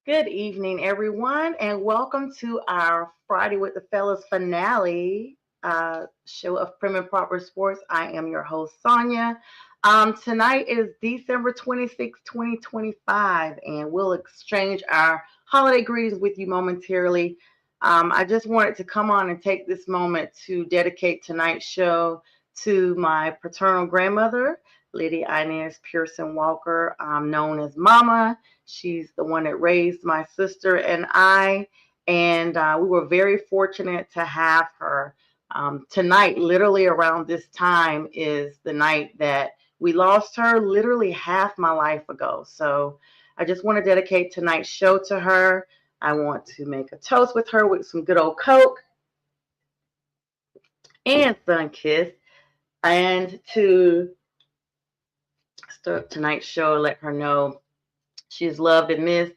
Good evening, everyone, and welcome to our Friday with the Fellas finale show of Prim and Proper Sports. I am your host, Sonja. Tonight is December 26, 2025, and we'll exchange our holiday greetings with you momentarily. I just wanted to come on and take this moment to dedicate tonight's show to my paternal grandmother, Lady Inez Pearson Walker, known as Mama. She's the one that raised my sister and I, and we were very fortunate to have her. Tonight, literally around this time, is the night that we lost her literally half my life ago. So I just want to dedicate tonight's show to her. I want to make a toast with her with some good old Coke and Sun Kiss, and to start tonight's show, let her know she is loved and missed.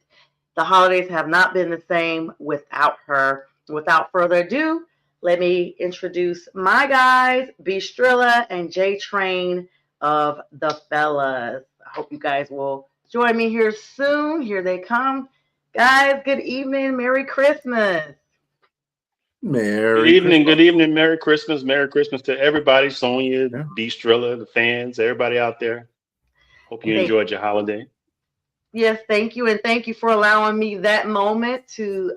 The holidays have not been the same without her. Without further ado, let me introduce my guys, Strilla and JTrain of the Fellas. I hope you guys will join me here soon. Here they come. Guys, good evening. Merry Christmas. Good evening, Merry Christmas to everybody. Sonja, Strilla, the fans, everybody out there. Hope you enjoyed your holiday. Yes, thank you. And thank you for allowing me that moment to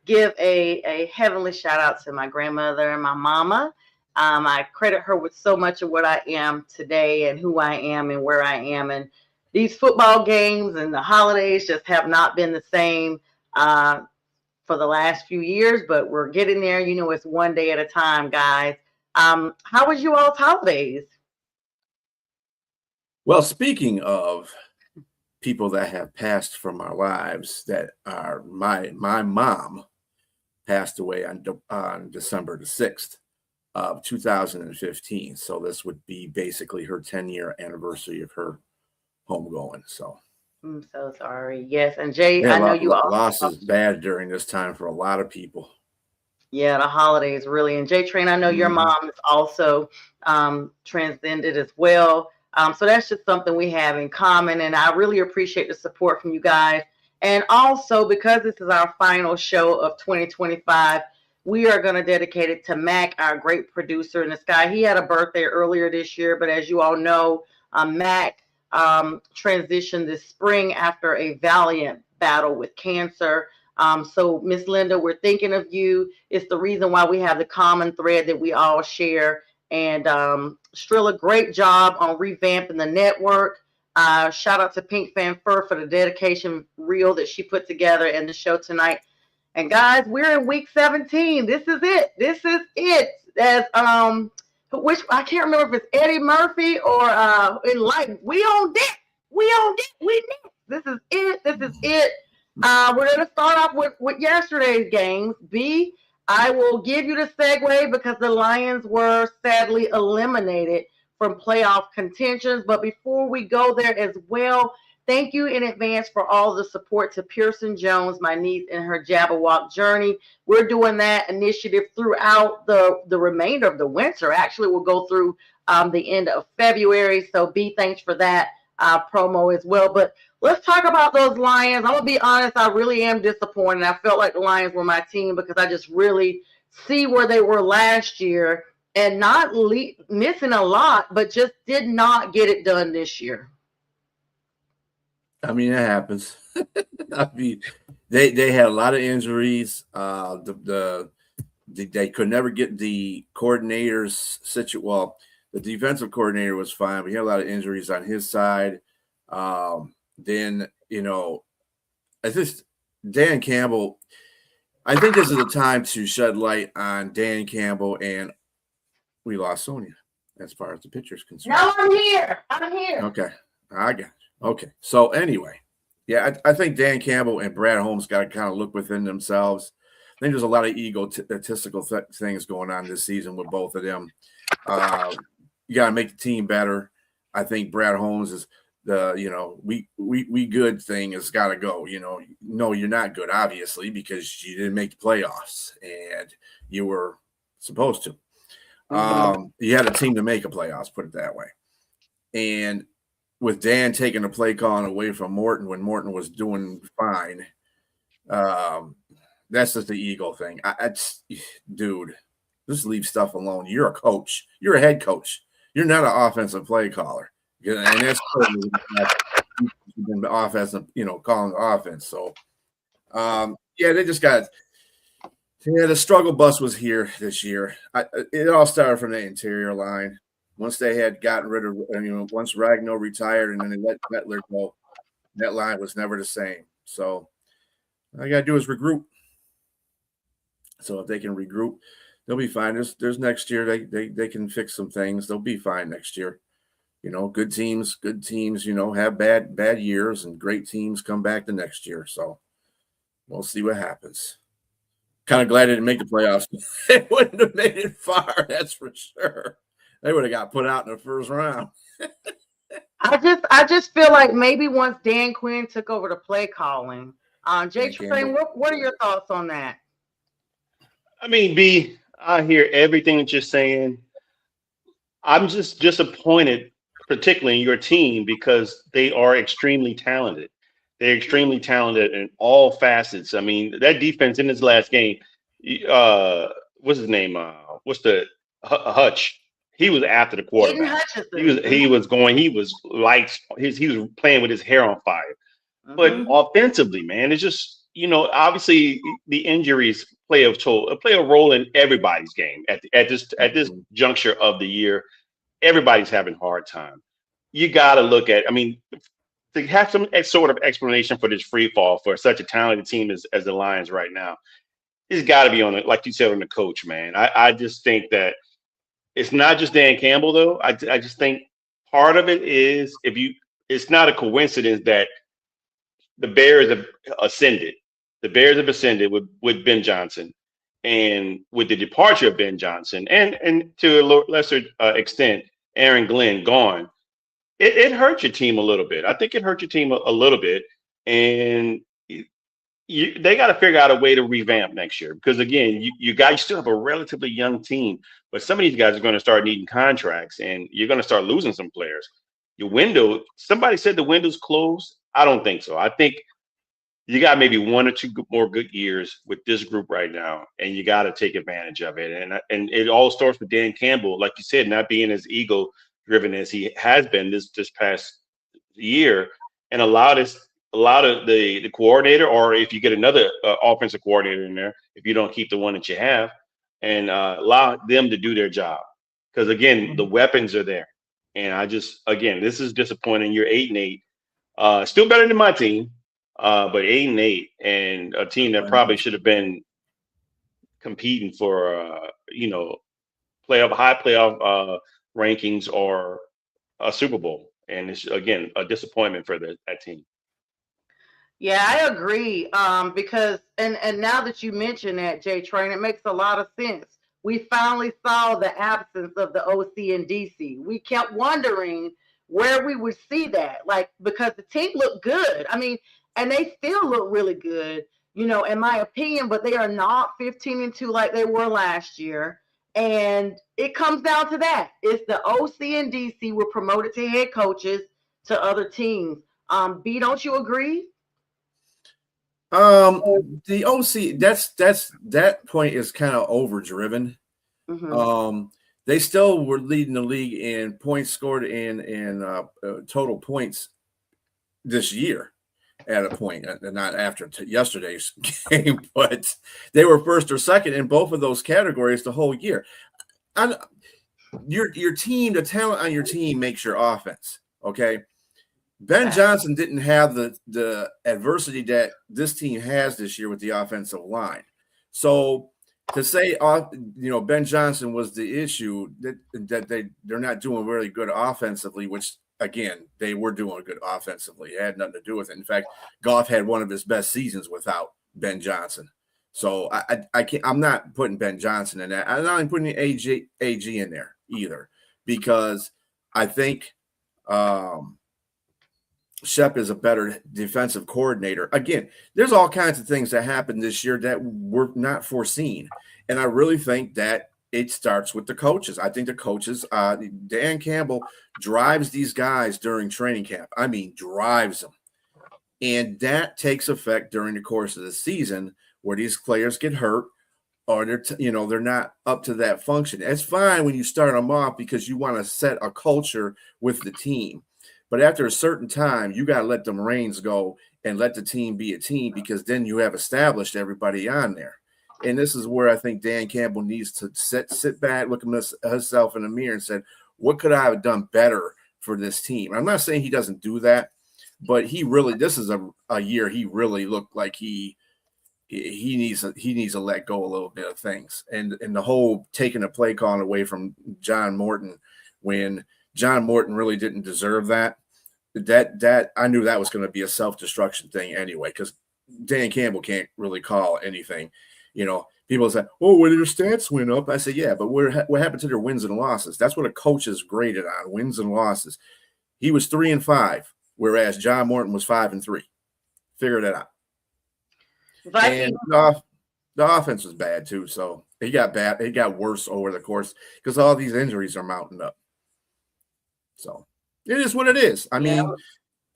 give a heavenly shout out to my grandmother and my mama. I credit her with so much of what I am today and who I am and where I am. And these football games and the holidays just have not been the same for the last few years, but we're getting there. You know, it's one day at a time, guys. How was you all's holidays? Well, speaking of people that have passed from our lives, that are my mom passed away on December the 6th of 2015. So this would be basically her 10-year anniversary of her homegoing. So I'm so sorry. Yes, and Jay, I know you all loss is bad during this time for a lot of people. Yeah, the holidays really. And JTrain, I know your mom is also transcended as well. So that's just something we have in common. And I really appreciate the support from you guys. And also, because this is our final show of 2025, we are going to dedicate it to Mac, our great producer in the sky. He had a birthday earlier this year, but as you all know, Mac transitioned this spring after a valiant battle with cancer. So Miss Linda, we're thinking of you. It's the reason why we have the common thread that we all share. And Strilla, great job on revamping the network. Shout out to Pink Fan Fur for the dedication reel that she put together in the show tonight. And guys, we're in week 17. This is it. This is it. As which I can't remember if it's Eddie Murphy or in Light. We on deck. We on deck. We next. This is it. This is it. We're going to start off with yesterday's games. B, I will give you the segue because the Lions were sadly eliminated from playoff contentions. But before we go there as well, thank you in advance for all the support to Pearson Jones, my niece, in her Jabberwock journey. We're doing that initiative throughout the remainder of the winter. Actually, we'll go through the end of February. So B, thanks for that promo as well. But let's talk about those Lions. I'm going to be honest, I really am disappointed. I felt like the Lions were my team because I just really see where they were last year and not missing a lot, but just did not get it done this year. I mean, it happens. I mean, they had a lot of injuries. They could never get the coordinators Well, the defensive coordinator was fine, but he had a lot of injuries on his side. Then, I just Dan Campbell, I think this is the time to shed light on Dan Campbell, and we lost Sonja as far as the pitcher's concerned. No, I'm here. Okay, I got you. Okay, so anyway, yeah, I think Dan Campbell and Brad Holmes got to kind of look within themselves. I think there's a lot of egotistical things going on this season with both of them. You got to make the team better. I think Brad Holmes is we good thing has got to go. No, you're not good, obviously, because you didn't make the playoffs and you were supposed to. You had a team to make a playoffs, put it that way. And with Dan taking the play calling away from Morton when Morton was doing fine. That's just the ego thing. Dude, just leave stuff alone. You're a coach. You're a head coach. You're not an offensive play caller. And that's been offensive, calling the offense. So, they just got. Yeah, the struggle bus was here this year. It all started from the interior line. Once they had gotten rid of, once Ragnow retired and then they let Mettler go, that line was never the same. So all you got to do is regroup. So if they can regroup, they'll be fine. There's next year. They can fix some things. They'll be fine next year. Good teams, have bad years, and great teams come back the next year. So we'll see what happens. Kind of glad they didn't make the playoffs. They wouldn't have made it far, that's for sure. They would have got put out in the first round. I just feel like maybe once Dan Quinn took over the play calling, JTrain, what are your thoughts on that? I mean, B, I hear everything that you're saying. I'm just disappointed, particularly in your team, because they are extremely talented. They're extremely talented in all facets. I mean, that defense in this last game, what's his name? What's the Hutch? He was after the quarterback. He was playing with his hair on fire. But offensively, man, it's just, obviously the injuries play a role in everybody's game at this juncture of the year. Everybody's having a hard time. You got to look at, I mean, to have some sort of explanation for this free fall for such a talented team as the Lions right now, it's got to be on it, like you said, on the coach, man. I just think that it's not just Dan Campbell, though. I just think part of it is it's not a coincidence that the Bears have ascended. The Bears have ascended with Ben Johnson, and with the departure of Ben Johnson, and to a lesser extent, Aaron Glenn gone. It hurt your team a little bit. I think it hurt your team a little bit, and they got to figure out a way to revamp next year, because again, you guys still have a relatively young team, but some of these guys are going to start needing contracts, and you're going to start losing some players. Your window, somebody said the window's closed. I don't think so. I think you got maybe 1 or 2 more good years with this group right now, and you got to take advantage of it. And it all starts with Dan Campbell, like you said, not being as ego driven as he has been this past year, and allow the coordinator, or if you get another offensive coordinator in there, if you don't keep the one that you have, and allow them to do their job. Because again, the weapons are there. And this is disappointing. You're 8-8, still better than my team, but 8-8, and a team that probably should have been competing for high playoff rankings or a Super Bowl. And it's, again, a disappointment for that team. Yeah, I agree. Because and now that you mention that, JTrain, it makes a lot of sense. We finally saw the absence of the OC and DC. We kept wondering where we would see that, because the team looked good. I mean, and they still look really good, in my opinion, but they are not 15-2 like they were last year. And it comes down to that. It's the OC and DC were promoted to head coaches to other teams. B, don't you agree? The OC, that point is kind of overdriven. They still were leading the league in points scored in total points this year at a point, not after yesterday's game, but they were first or second in both of those categories the whole year. And your team, the talent on your team makes your offense. Okay. Ben Johnson didn't have the adversity that this team has this year with the offensive line. So to say, Ben Johnson was the issue, that they're not doing really good offensively, which, again, they were doing good offensively. It had nothing to do with it. In fact, Goff had one of his best seasons without Ben Johnson. So I'm not putting Ben Johnson in that. I'm not even putting AG in there either, because I think Shep is a better defensive coordinator. Again, there's all kinds of things that happened this year that were not foreseen. And I really think that it starts with the coaches. I think the coaches, Dan Campbell drives these guys during training camp. I mean, drives them. And that takes effect during the course of the season where these players get hurt or they're not up to that function. It's fine when you start them off because you want to set a culture with the team. But after a certain time, you got to let them reins go and let the team be a team, because then you have established everybody on there. And this is where I think Dan Campbell needs to sit back, look at himself in the mirror and said, what could I have done better for this team? I'm not saying he doesn't do that, but this is a year he really looked like he needs to let go a little bit of things. And the whole taking a play calling away from John Morton, when John Morton really didn't deserve that I knew that was going to be a self-destruction thing anyway, because Dan Campbell can't really call anything. People say, oh, well, their stats went up. I say, yeah, but what happened to their wins and losses? That's what a coach is graded on, wins and losses. He was 3-5, whereas John Morton was 5-3. Figure that out. And the offense was bad too, so it got worse over the course because all these injuries are mounting up. So it is what it is. I mean,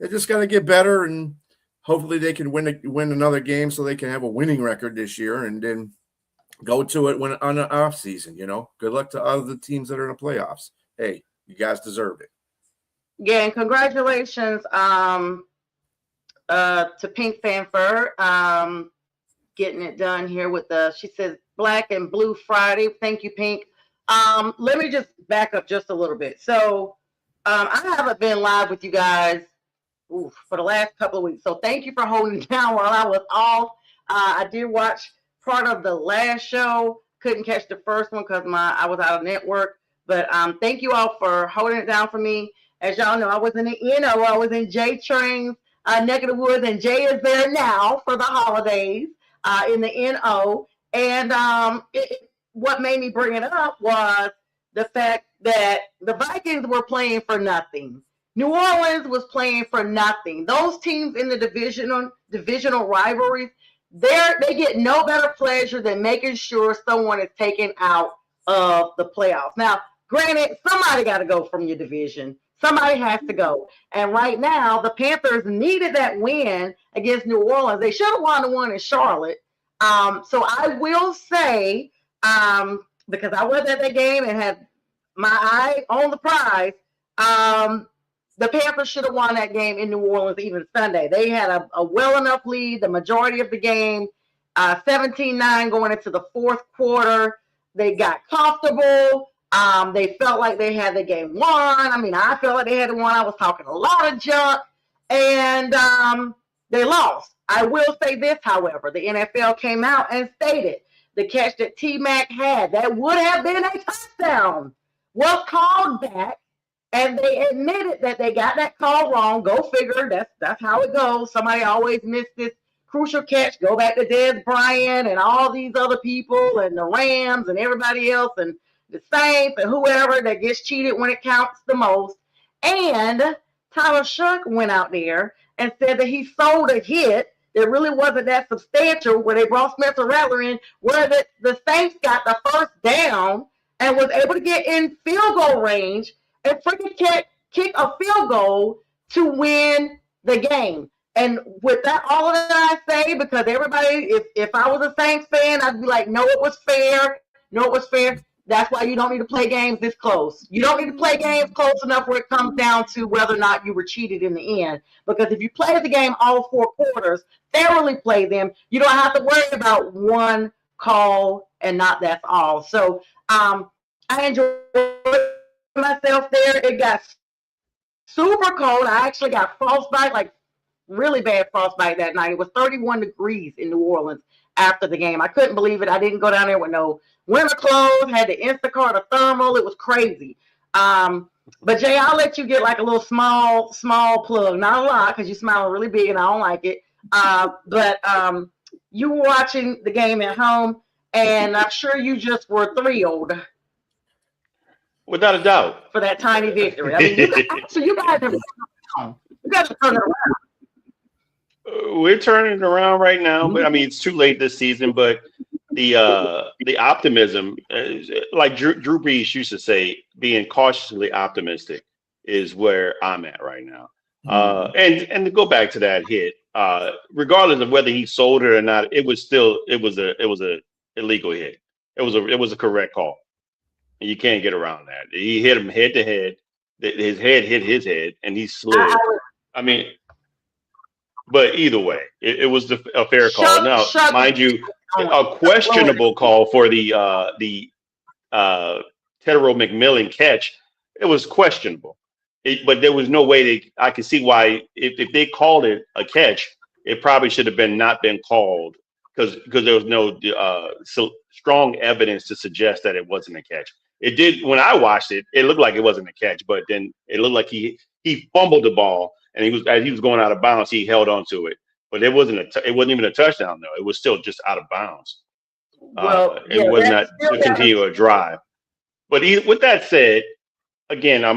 they just got to get better, and hopefully they can win another game so they can have a winning record this year, and then go to it on the off season. Good luck to other teams that are in the playoffs. Hey, you guys deserved it. Yeah, and congratulations to Pink Fanfur getting it done here with she says Black and Blue Friday. Thank you, Pink. Let me just back up just a little bit. So I haven't been live with you guys for the last couple of weeks. So thank you for holding it down while I was off. I did watch part of the last show. Couldn't catch the first one because I was out of network. But thank you all for holding it down for me. As y'all know, I was in the NO. I was in JTrain's neck of the woods, and Jay is there now for the holidays in the NO. And what made me bring it up was the fact that the Vikings were playing for nothing. New Orleans was playing for nothing. Those teams in the divisional rivalries, they get no better pleasure than making sure someone is taken out of the playoffs. Now, granted, somebody got to go from your division. Somebody has to go. And right now, the Panthers needed that win against New Orleans. They should have won the one in Charlotte. So I will say, because I was at that game and had my eye on the prize, the Panthers should have won that game in New Orleans even Sunday. They had a well enough lead the majority of the game, 17-9 going into the fourth quarter. They got comfortable. They felt like they had the game won. I mean, I felt like they had it won. I was talking a lot of junk, and they lost. I will say this, however, the NFL came out and stated the catch that T-Mac had, that would have been a touchdown, was called back, and they admitted that they got that call wrong. Go figure. That's how it goes. Somebody always missed this crucial catch. Go back to Dez Bryant and all these other people and the Rams and everybody else and the Saints and whoever that gets cheated when it counts the most. And Tyler Shuck went out there and said that he sold a hit that really wasn't that substantial where they brought Spencer Rattler in, where the Saints got the first down and was able to get in field goal range and freaking kick a field goal to win the game. And with that, all of that I say, because everybody, if I was a Saints fan, I'd be like, no, it was fair. No, it was fair. That's why you don't need to play games this close. You don't need to play games close enough where it comes down to whether or not you were cheated in the end. Because if you play the game all four quarters, thoroughly play them, you don't have to worry about one call and not that's all. So I enjoyed myself there. It got super cold. I actually got frostbite, like really bad frostbite that night. It was 31 degrees in New Orleans after the game. I couldn't believe it. I didn't go down there with no winter clothes, had the Instacart, a thermal. It was crazy. But Jay, I'll let you get like a little small plug. Not a lot because you smile really big and I don't like it. But you were watching the game at home and I'm sure you just were thrilled. Without a doubt. For that tiny victory. I mean, you guys have turned it around. We're turning it around right now, but I mean it's too late this season. But the the optimism, like Drew Brees used to say, being cautiously optimistic is where I'm at right now. And to go back to that hit, regardless of whether he sold it or not, it was a illegal hit. It was a correct call. You can't get around that. He hit him head to head. His head hit his head, and he slid. I mean, but either way, it was a fair call. Now, mind you, a questionable call for the Tedero McMillan catch. It was questionable, but there was no way I could see why if they called it a catch, it probably should have not been called because there was no strong evidence to suggest that it wasn't a catch. It did when I watched it. It looked like it wasn't a catch, but then it looked like he fumbled the ball, and as he was going out of bounds, he held onto it. But it wasn't even a touchdown though. It was still just out of bounds. Well, it was not to continue a drive. But with that said, again, I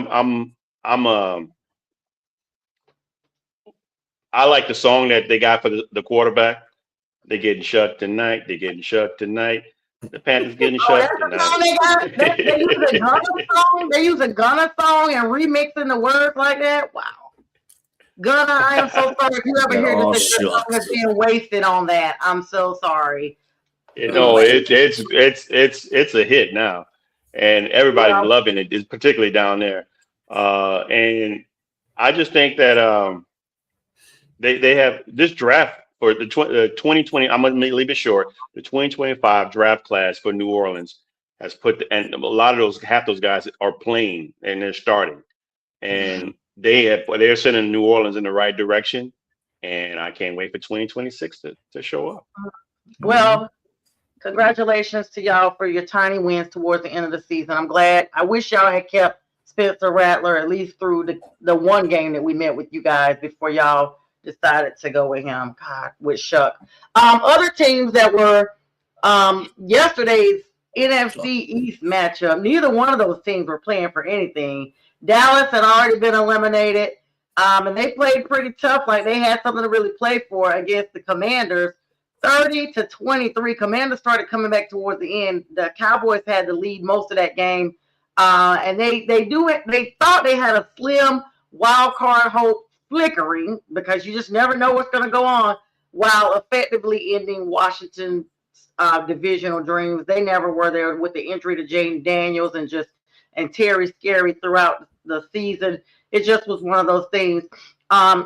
like the song that they got for the quarterback. They're getting shut tonight. They're getting shut tonight. The Panthers getting shut tonight. They use a Gunna song and remixing the words like that. Wow. Gunna, I am so sorry if you ever hear this song is being wasted on that. I'm so sorry. It's a hit now, and everybody's loving it, particularly down there. And I just think that they have this draft for the 2020. I'm gonna leave it short. The 2025 draft class for New Orleans has and a lot of half those guys are playing and they're starting, and they're sending New Orleans in the right direction, and I can't wait for 2026 to show up. Well, congratulations to y'all for your tiny wins towards the end of the season. I'm glad. I wish y'all had kept Spencer Rattler at least through the one game that we met with you guys before y'all decided to go with him. God, with Shuck. Other teams that were yesterday's NFC East matchup, neither one of those teams were playing for anything. Dallas had already been eliminated, and they played pretty tough, like they had something to really play for against the Commanders. 30-23. Commanders started coming back towards the end. The Cowboys had the lead most of that game, and they thought they had a slim wild card hope flickering because you just never know what's going to go on, while effectively ending Washington's divisional dreams. They never were there with the injury to Jaden Daniels and Terry Scary throughout the season. It just was one of those things.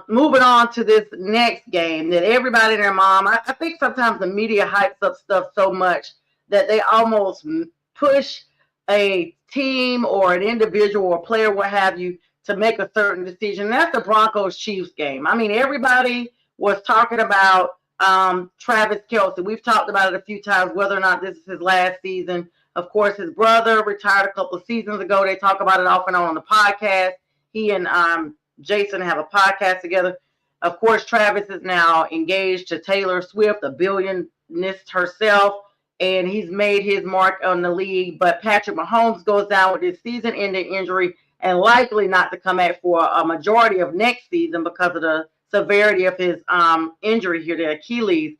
Moving on to this next game that everybody and their mom, I think sometimes the media hypes up stuff so much that they almost push a team or an individual or player, what have you, to make a certain decision. And that's the Broncos-Chiefs game. I mean, everybody was talking about Travis Kelce. We've talked about it a few times, whether or not this is his last season. Of course, his brother retired a couple of seasons ago. They talk about it off and on the podcast. He and Jason have a podcast together. Of course, Travis is now engaged to Taylor Swift, a billionist herself, and he's made his mark on the league. But Patrick Mahomes goes down with his season-ending injury and likely not to come back for a majority of next season because of the severity of his injury here, the Achilles.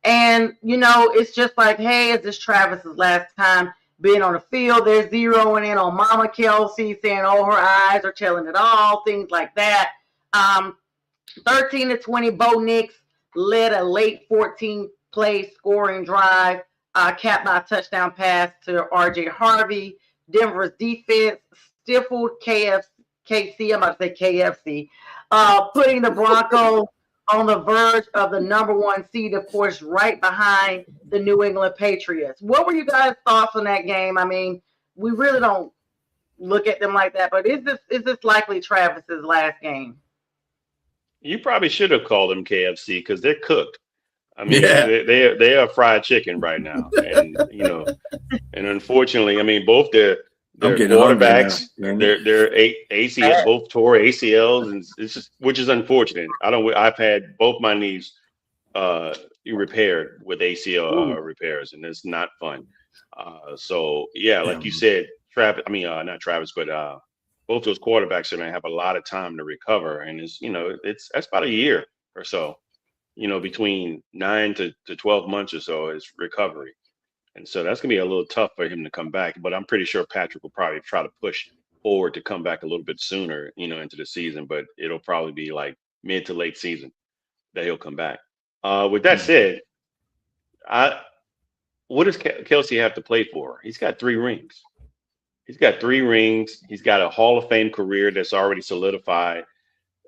And, it's just like, hey, is this Travis's last time being on the field? They're zeroing in on Mama Kelce, saying, oh, her eyes are telling it all, things like that. 13-20, Bo Nix led a late 14-play scoring drive, capped by a touchdown pass to R.J. Harvey. Denver's defense stifled KC, I'm about to say KFC, putting the Broncos on the verge of the number one seed, of course, right behind the New England Patriots. What were you guys' thoughts on that game? I mean, we really don't look at them like that, but is this likely Travis's last game? You probably should have called them KFC because they're cooked. I mean, they are fried chicken right now, and and unfortunately, I mean, both their quarterbacks, their ACL, both tore ACLs, and it's just, which is unfortunate. I've had both my knees repaired with ACL repairs, and it's not fun. So yeah, like you said, Travis. I mean, not Travis, but both those quarterbacks are going to have a lot of time to recover, and that's about a year or so. Between 9 to 12 months or so is recovery. And so that's going to be a little tough for him to come back. But I'm pretty sure Patrick will probably try to push forward to come back a little bit sooner, into the season. But it'll probably be like mid to late season that he'll come back. With that said, I what does Kelsey have to play for? He's got 3 rings. He's got 3 rings. He's got a Hall of Fame career that's already solidified.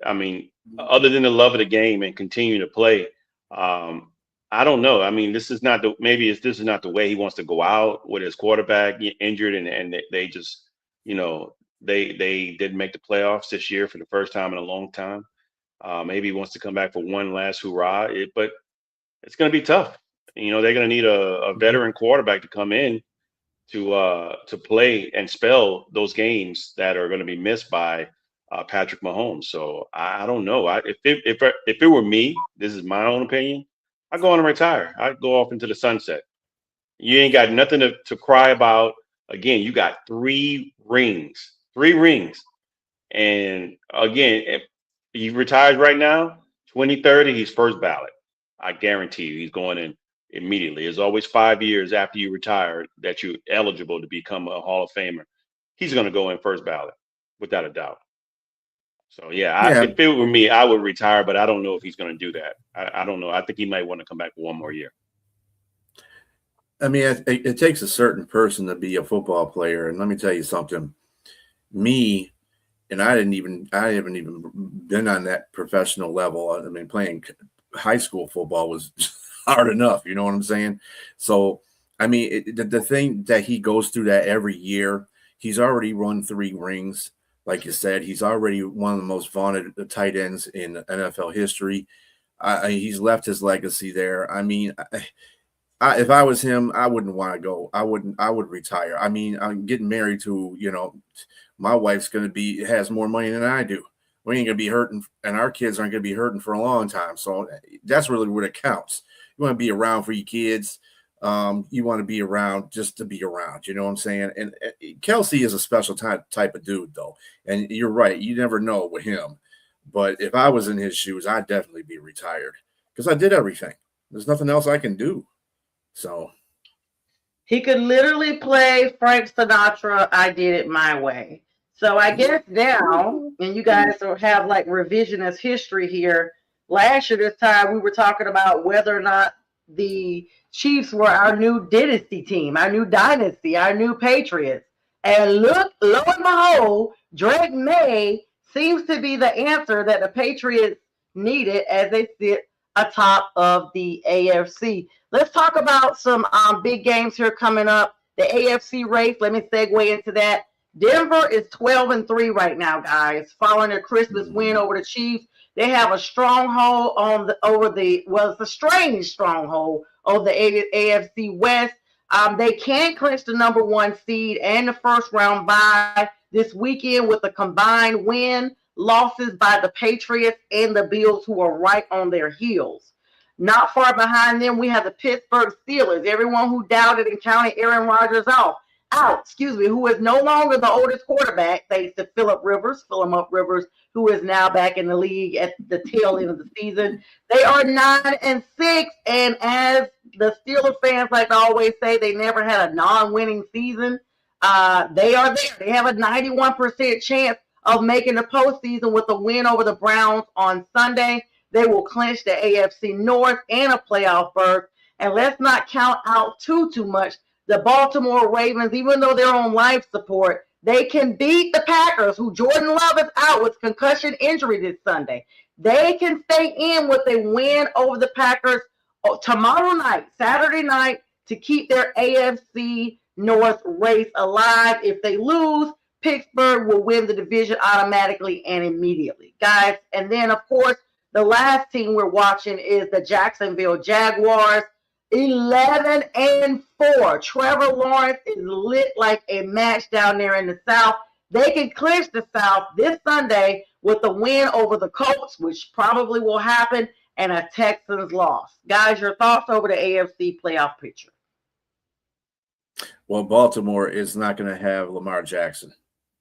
I mean, other than the love of the game and continue to play, I don't know. I mean, this is not the way he wants to go out with his quarterback injured, and they just, they didn't make the playoffs this year for the first time in a long time. Maybe he wants to come back for one last hurrah, but it's going to be tough. They're going to need a veteran quarterback to come in to play and spell those games that are going to be missed by Patrick Mahomes. So I don't know. If it were me, this is my own opinion, I'd go on and retire. I'd go off into the sunset. You ain't got nothing to cry about. Again, you got 3 rings. And again, if he retires right now, 2030, he's first ballot. I guarantee you he's going in immediately. There's always 5 years after you retire that you're eligible to become a Hall of Famer. He's going to go in first ballot without a doubt. So if it were me, I would retire, but I don't know if he's going to do that. I don't know. I think he might want to come back for one more year. I mean, it takes a certain person to be a football player, and let me tell you something. Me, and I haven't even been on that professional level. I mean, playing high school football was hard enough. You know what I'm saying? So, I mean, the thing that he goes through that every year, he's already run 3 rings. Like you said, he's already one of the most vaunted tight ends in NFL history. He's left his legacy there. I mean, if I was him, I wouldn't want to go. I would retire. I mean, I'm getting married to, my wife's has more money than I do. We ain't going to be hurting, and our kids aren't going to be hurting for a long time. So that's really what it counts. You want to be around for your kids. You want to be around just to be around. You know what I'm saying? And Kelsey is a special type of dude, though. And you're right. You never know with him. But if I was in his shoes, I'd definitely be retired because I did everything. There's nothing else I can do. So he could literally play Frank Sinatra, I Did It My Way. So I guess now, and you guys have like revisionist history here. Last year, this time, we were talking about whether or not the Chiefs were our new dynasty team, our new dynasty, our new Patriots. And look, lo and behold, Drake May seems to be the answer that the Patriots needed as they sit atop of the AFC. Let's talk about some big games here coming up. The AFC race, let me segue into that. Denver is 12-3 right now, guys, following their Christmas win over the Chiefs. They have a stronghold it's a strange stronghold over the AFC West. They can clinch the number 1 seed and the first round bye this weekend with a combined win, losses by the Patriots and the Bills, who are right on their heels. Not far behind them, we have the Pittsburgh Steelers. Everyone who doubted and counted Aaron Rodgers out, who is no longer the oldest quarterback, thanks to Philip Rivers, who is now back in the league at the tail end of the season. They are 9-6, and as the Steelers fans like to always say, they never had a non-winning season. They are there. They have a 91% chance of making the postseason with a win over the Browns on Sunday. They will clinch the AFC North and a playoff berth. And let's not count out too much. The Baltimore Ravens, even though they're on life support, they can beat the Packers, who Jordan Love is out with concussion injury this Sunday. They can stay in with a win over the Packers tomorrow night, Saturday night, to keep their AFC North race alive. If they lose, Pittsburgh will win the division automatically and immediately, guys. And then, of course, the last team we're watching is the Jacksonville Jaguars. 11-4. Trevor Lawrence is lit like a match down there in the South. They can clinch the South this Sunday with a win over the Colts, which probably will happen, and a Texans loss. Guys, your thoughts over the AFC playoff picture? Well, Baltimore is not going to have Lamar Jackson.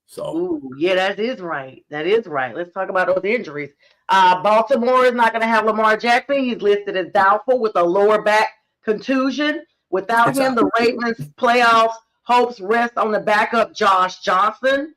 So, that is right. Let's talk about those injuries. Baltimore is not going to have Lamar Jackson. He's listed as doubtful with a lower back contusion, Without him, the Ravens playoffs hopes rest on the backup Josh Johnson.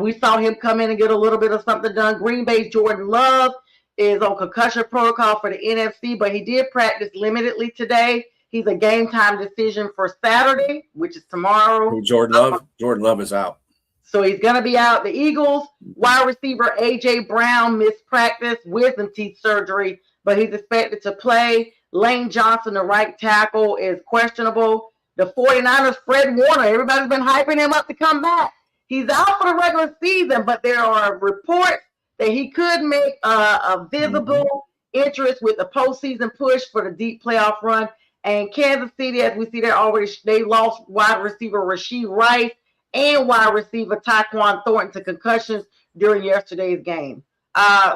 We saw him come in and get a little bit of something done. Green Bay's Jordan Love is on concussion protocol for the NFC, but he did practice limitedly today. He's a game time decision for Saturday, which is tomorrow. Jordan Love? Jordan Love is out. So he's going to be out. The Eagles wide receiver A.J. Brown missed practice, wisdom teeth surgery, but he's expected to play. Lane Johnson, the right tackle, is questionable. The 49ers, Fred Warner, everybody's been hyping him up to come back. He's out for the regular season, but there are reports that he could make a visible interest with the postseason push for the deep playoff run. And Kansas City, as we see there already, they lost wide receiver Rashee Rice and wide receiver Tyquan Thornton to concussions during yesterday's game.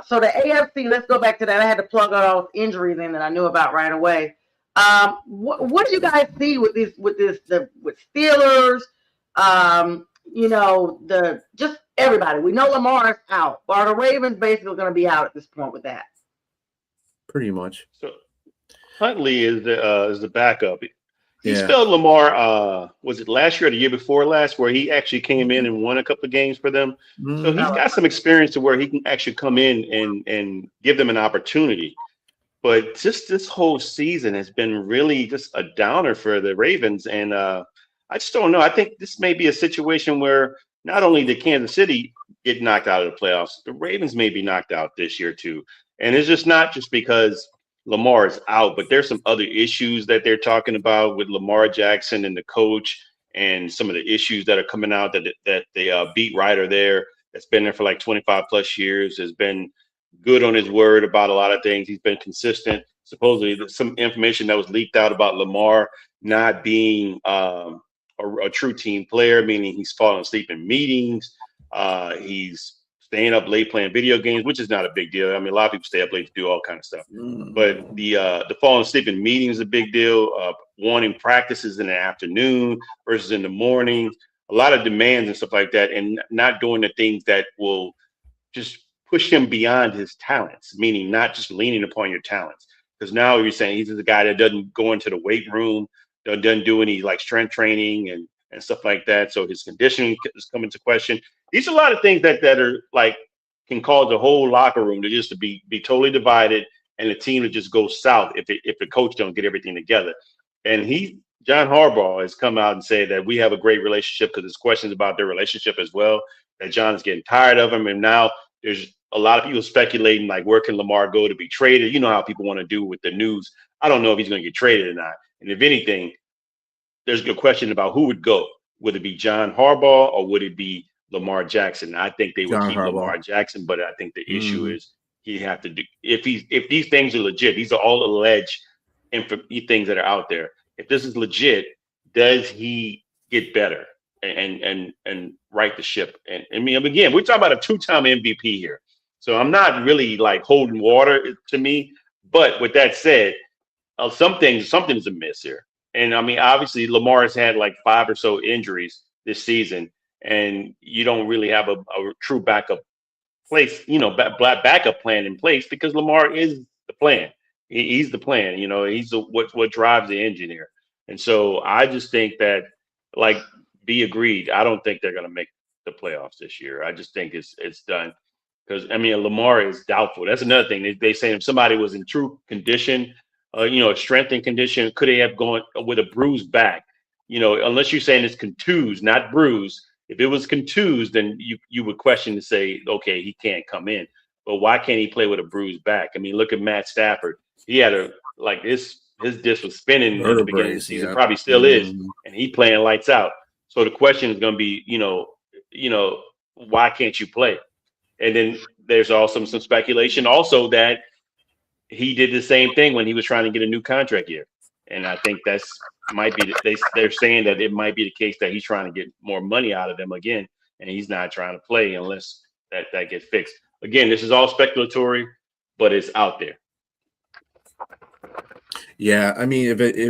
So the AFC, let's go back to that. I had to plug all those injuries in that I knew about right away. What do you guys see with Steelers? Just everybody. We know Lamar's out. Are the Ravens basically going to be out at this point with that? Pretty much. So Huntley is the backup. He spelled Lamar, was it last year or the year before last, where he actually came in and won a couple of games for them. So he's got some experience to where he can actually come in and give them an opportunity. But just this whole season has been really just a downer for the Ravens. And I just don't know. I think this may be a situation where not only did Kansas City get knocked out of the playoffs, the Ravens may be knocked out this year too. And it's just not just because Lamar is out, but there's some other issues that they're talking about with Lamar Jackson and the coach, and some of the issues that are coming out that the beat writer there that's been there for like 25 plus years has been good on his word about a lot of things. He's been consistent. Supposedly there's some information that was leaked out about Lamar not being a true team player, meaning he's falling asleep in meetings. He's staying up late playing video games, which is not a big deal. I mean, a lot of people stay up late to do all kinds of stuff. But the falling asleep in meetings is a big deal. Wanting practices in the afternoon versus in the morning. A lot of demands and stuff like that, and not doing the things that will just push him beyond his talents, meaning not just leaning upon your talents. Because now you're saying he's the guy that doesn't go into the weight room, doesn't do any like strength training and stuff like that. So his conditioning is coming to question. These are a lot of things that are like can cause the whole locker room to just to be totally divided, and the team to just go south if the coach don't get everything together. And John Harbaugh has come out and said that we have a great relationship, because there's questions about their relationship as well, that John is getting tired of him. And now there's a lot of people speculating, like, where can Lamar go to be traded? You know how people want to do with the news. I don't know if he's going to get traded or not. And if anything, there's a question about who would go. Would it be John Harbaugh or would it be Lamar Jackson? I think they would keep Lamar Jackson, but I think the issue is he have to do if these things are legit. These are all alleged things that are out there. If this is legit, does he get better and right the ship? And I mean, again, we're talking about a 2-time MVP here, so I'm not really like holding water to me. But with that said, something's amiss here. And I mean, obviously, Lamar has had like 5 or so injuries this season, and you don't really have a true backup backup plan in place, because Lamar is the plan. He's the plan. He's what drives the engine here. And so I just think that, like, be agreed. I don't think they're going to make the playoffs this year. I just think it's done, because I mean, Lamar is doubtful. That's another thing. They say if somebody was in true condition, strength and condition, could they have gone with a bruised back? Unless you're saying it's contused, not bruised. If it was contused, then you would question to say, okay, he can't come in. But why can't he play with a bruised back? I mean, look at Matt Stafford. He had his disc was spinning at the beginning of the season, probably still is, and he playing lights out. So the question is going to be, why can't you play? And then there's also some speculation also that he did the same thing when he was trying to get a new contract year. And I think they're saying that it might be the case that he's trying to get more money out of them again, and he's not trying to play unless that gets fixed. Again, this is all speculatory, but it's out there. Yeah, I mean,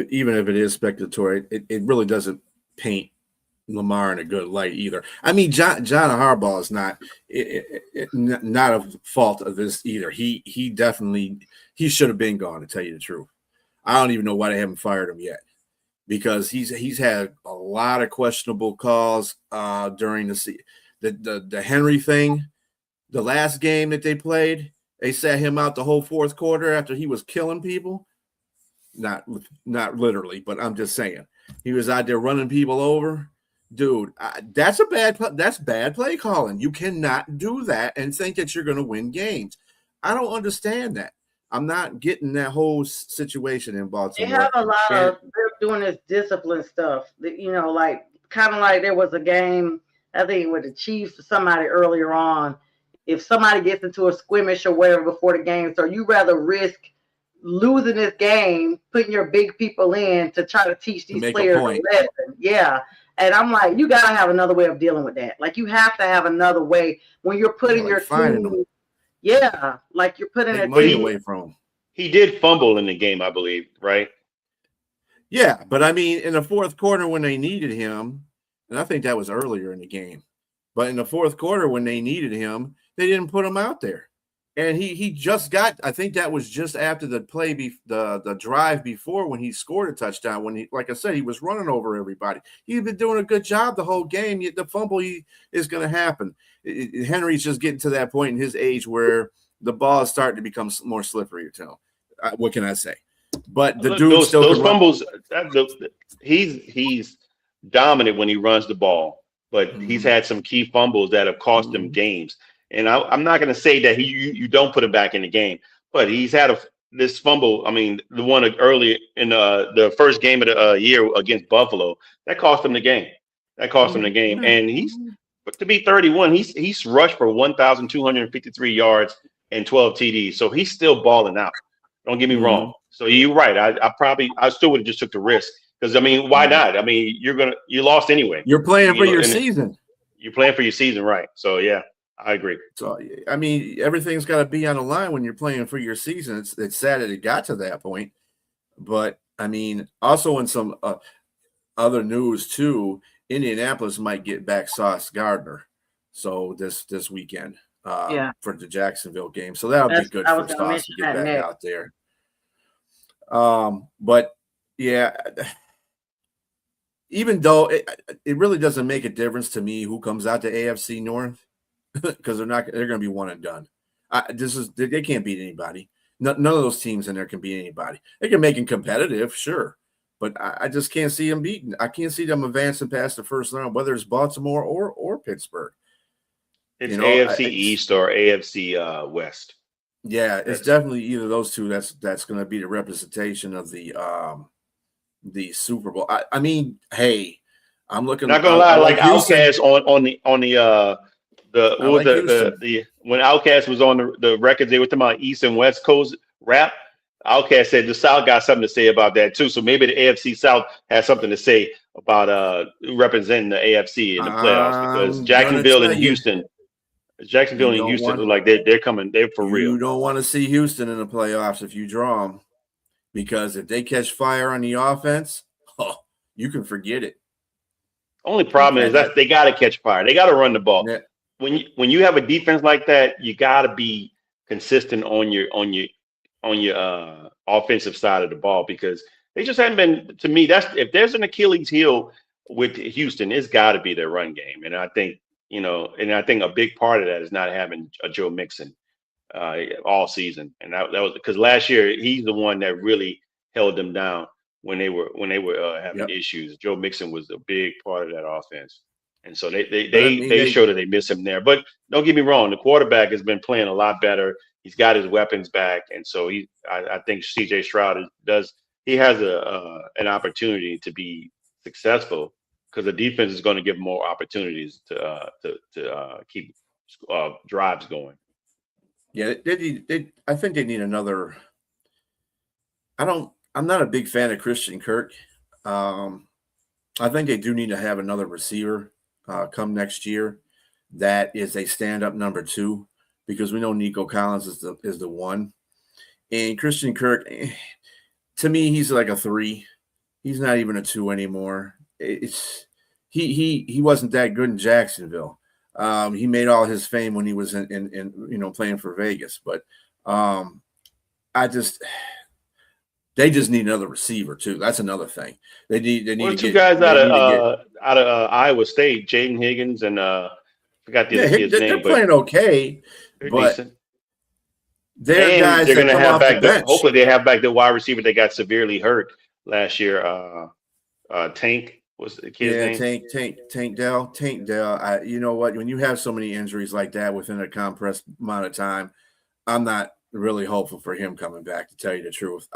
even if it is speculatory, it really doesn't paint Lamar in a good light either. I mean, John Harbaugh is not a fault of this either. He definitely should have been gone, to tell you the truth. I don't even know why they haven't fired him yet. because he's had a lot of questionable calls during the Henry thing. The last game that they played, they sat him out the whole fourth quarter after he was killing people. Not literally, but I'm just saying he was out there running people over. Dude, that's bad play calling. You cannot do that and think that you're going to win games. I don't understand that. I'm not getting that whole situation in Baltimore. They have a lot of they're doing this discipline stuff. Like kind of like there was a game, I think with the Chiefs or somebody earlier on. If somebody gets into a skirmish or whatever before the game, so you rather risk losing this game, putting your big people in to try to teach these players a lesson. Yeah. And I'm like, you gotta have another way of dealing with that. Like you have to have another way when you're putting your team. Yeah, like you're putting it away from him. He did fumble in the game, I believe, right? Yeah, but I mean, in the fourth quarter when they needed him, and I think that was earlier in the game, but in the fourth quarter when they needed him, they didn't put him out there. And he just got, I think that was just after the play, the drive before when he scored a touchdown. When like I said, he was running over everybody. He's been doing a good job the whole game. The fumble is going to happen. Henry's just getting to that point in his age where the ball is starting to become more slippery to him. What can I say? But the dude still those fumbles. He's dominant when he runs the ball, but he's had some key fumbles that have cost him games. And I'm not going to say that you don't put him back in the game, but he's had this fumble. I mean, the one early in the first game of the year against Buffalo that cost him the game. And to be 31, he's rushed for 1,253 yards and 12 TDs. So he's still balling out. Don't get me wrong. So you're right. I still would have just took the risk because I mean, why not? I mean, you lost anyway. You're playing for your season. You're playing for your season, right? So yeah. I agree. So, I mean, everything's got to be on the line when you're playing for your season. It's sad that it got to that point. But, I mean, also in some other news, too, Indianapolis might get back Sauce Gardner. So, this weekend for the Jacksonville game. So, that'll be good for Sauce to get back out there. But, yeah, even though it really doesn't make a difference to me who comes out to AFC North. Because they're going to be one and done. They can't beat anybody. None of those teams in there can beat anybody. They can make them competitive, sure, but I just can't see them beating. I can't see them advancing past the first round, whether it's Baltimore or Pittsburgh. It's AFC East or AFC West. Yeah, it's definitely either of those two. That's going to be the representation of the Super Bowl. I mean, hey, I'm looking. Not gonna lie, like Outkast on the when Outkast was on the record, they were talking about East and West Coast rap. Outkast said the South got something to say about that too. So maybe the AFC South has something to say about representing the AFC in the playoffs because Jacksonville and Houston look like they're coming. They're for real. You don't want to see Houston in the playoffs if you draw them, because if they catch fire on the offense, you can forget it. Only problem is that they got to catch fire. They got to run the ball. Yeah. When you have a defense like that, you got to be consistent on your offensive side of the ball because they just haven't been. To me, if there's an Achilles heel with Houston, it's got to be their run game. And I think a big part of that is not having a Joe Mixon all season. And that was because last year he's the one that really held them down when they were having issues. Joe Mixon was a big part of that offense. And so they showed that they miss him there. But don't get me wrong, the quarterback has been playing a lot better. He's got his weapons back, and so I think C.J. Stroud has an opportunity to be successful because the defense is going to give him more opportunities to keep drives going. Yeah, I think they need another. I'm not a big fan of Christian Kirk. I think they do need to have another receiver come next year that is a stand-up number 2, because we know Nico Collins is the one. And Christian Kirk, to me, he's like a 3. He's not even a 2 anymore. He wasn't that good in Jacksonville. He made all his fame when he was in playing for Vegas. But They just need another receiver too. That's another thing. They need Well, to two get guys they need to get out of Iowa State, Jaden Higgins and forgot the yeah, other kid's they're name, but playing okay, they're but decent. they're And guys they're that gonna come have off the back the bench. hopefully they have back the wide receiver that got severely hurt last year. Tank was the kid's Yeah, name. Tank Dell. You know what? When you have so many injuries like that within a compressed amount of time, I'm not really hopeful for him coming back, to tell you the truth.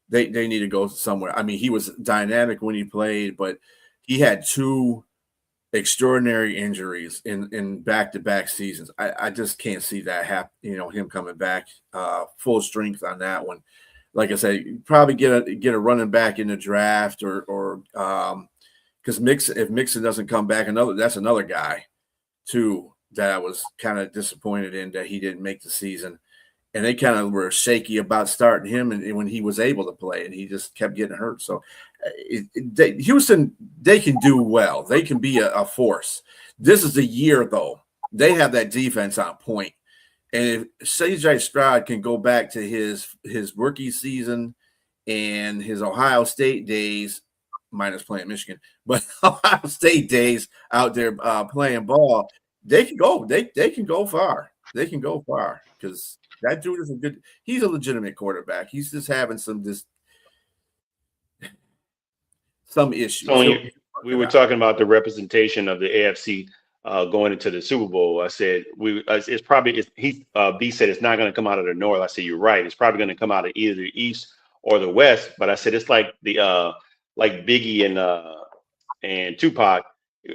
They need to go somewhere. I mean, he was dynamic when he played, but he had two extraordinary injuries in back-to-back seasons. I just can't see that happen. You know, him coming back full strength on that one. Like I said, probably get a running back in the draft or because if Mixon doesn't come back, that's another guy too that I was kind of disappointed in that he didn't make the season. And they kind of were shaky about starting him, and when he was able to play, and he just kept getting hurt. So, Houston, they can do well. They can be a force. This is the year, though. They have that defense on point. And if CJ Stroud can go back to his rookie season and his Ohio State days, minus playing Michigan, but Ohio State days out there playing ball, they can go. They can go far. They can go far because that dude is he's a legitimate quarterback. He's just having some issues. So we were talking about the representation of the AFC going into the Super Bowl. I said B said it's not going to come out of the North. I said you're right. It's probably going to come out of either the East or the West. But I said it's like the like Biggie and Tupac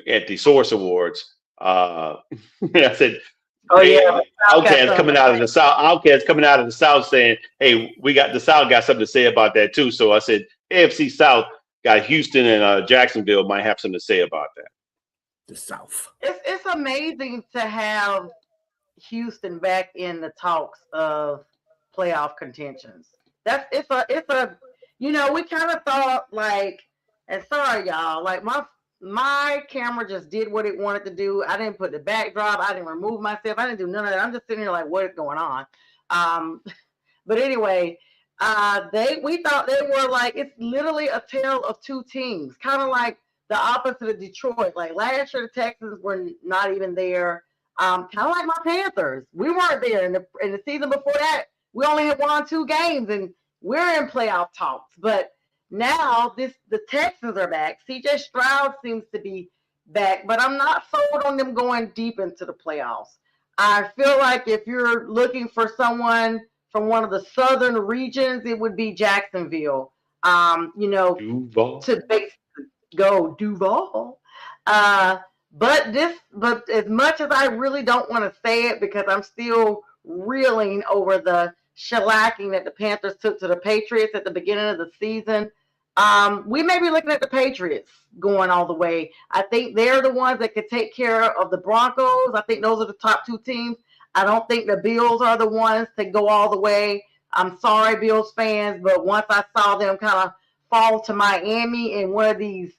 at the Source Awards. I said, Oh yeah, Outkast coming out of the South. Outkast coming out of the South saying, "Hey, the South got something to say about that too." So I said, AFC South got Houston and Jacksonville might have something to say about that. The South. It's amazing to have Houston back in the talks of playoff contentions. It's a you know, we kind of thought like, and sorry y'all, like my camera just did what it wanted to do. I didn't put the backdrop. I didn't remove myself. I didn't do none of that. I'm just sitting here like, what is going on? But anyway, we thought they were like, it's literally a tale of two teams, kind of like the opposite of Detroit. Like last year, the Texans were not even there. Kind of like my Panthers. We weren't there in the season before that. We only had won 2 games, and we're in playoff talks. But now the Texans are back. CJ Stroud seems to be back, but I'm not sold on them going deep into the playoffs. I feel like if you're looking for someone from one of the southern regions, it would be Jacksonville. You know, Duval. to basically go Duval. But as much as I really don't want to say it because I'm still reeling over the shellacking that the Panthers took to the Patriots at the beginning of the season, we may be looking at the Patriots going all the way. I think they're the ones that could take care of the Broncos. I think those are the top 2 teams. I don't think the Bills are the ones to go all the way. I'm sorry, Bills fans, but once I saw them kind of fall to Miami in one of these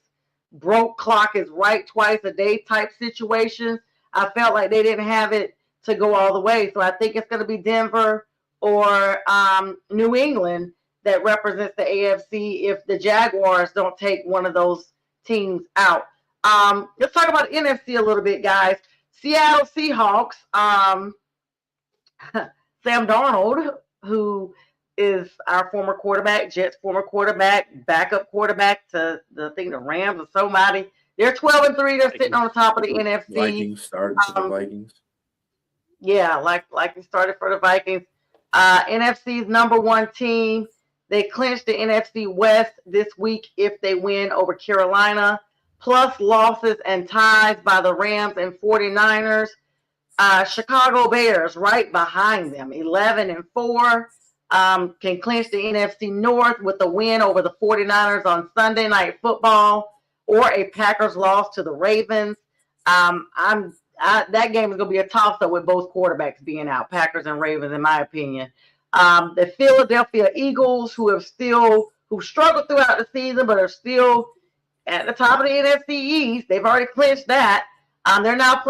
broke clock is right twice a day type situations, I felt like they didn't have it to go all the way. So I think it's going to be Denver or New England that represents the AFC if the Jaguars don't take one of those teams out. Let's talk about the NFC a little bit, guys. Seattle Seahawks, Sam Darnold, who is our former quarterback, Jets former quarterback, backup quarterback to the Rams or somebody. They're 12-3. They're sitting on the top of the NFC. Vikings started for the Vikings. Yeah, like he started for the Vikings. NFC's number 1 team. They clinched the NFC West this week if they win over Carolina, plus losses and ties by the Rams and 49ers. Chicago Bears right behind them, 11-4. Can clinch the NFC North with a win over the 49ers on Sunday Night Football or a Packers loss to the Ravens. That game is going to be a toss-up with both quarterbacks being out, Packers and Ravens, in my opinion. The Philadelphia Eagles, who struggled throughout the season, but are still at the top of the NFC East. They've already clinched that. They're now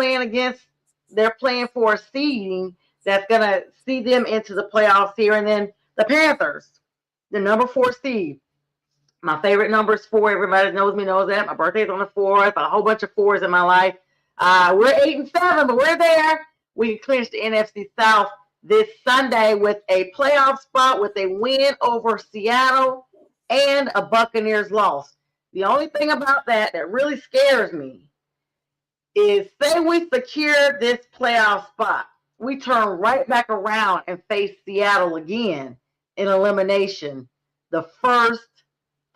they're playing for a seeding that's going to see them into the playoffs here. And then the Panthers, the number 4 seed. My favorite number is 4. Everybody knows me, knows that. My birthday's on the 4th. A whole bunch of 4s in my life. We're 8-7, but we're there. We clinched the NFC South this Sunday with a playoff spot, with a win over Seattle and a Buccaneers loss. The only thing about that really scares me is, say we secure this playoff spot, we turn right back around and face Seattle again in elimination, the first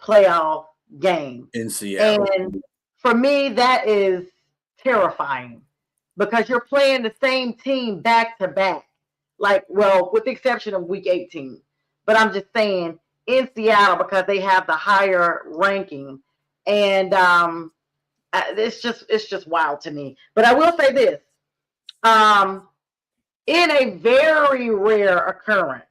playoff game in Seattle. And for me, that is terrifying, because you're playing the same team back to back. Like, well, with the exception of week 18. But I'm just saying, in Seattle, because they have the higher ranking. And it's just wild to me. But I will say this. In a very rare occurrence,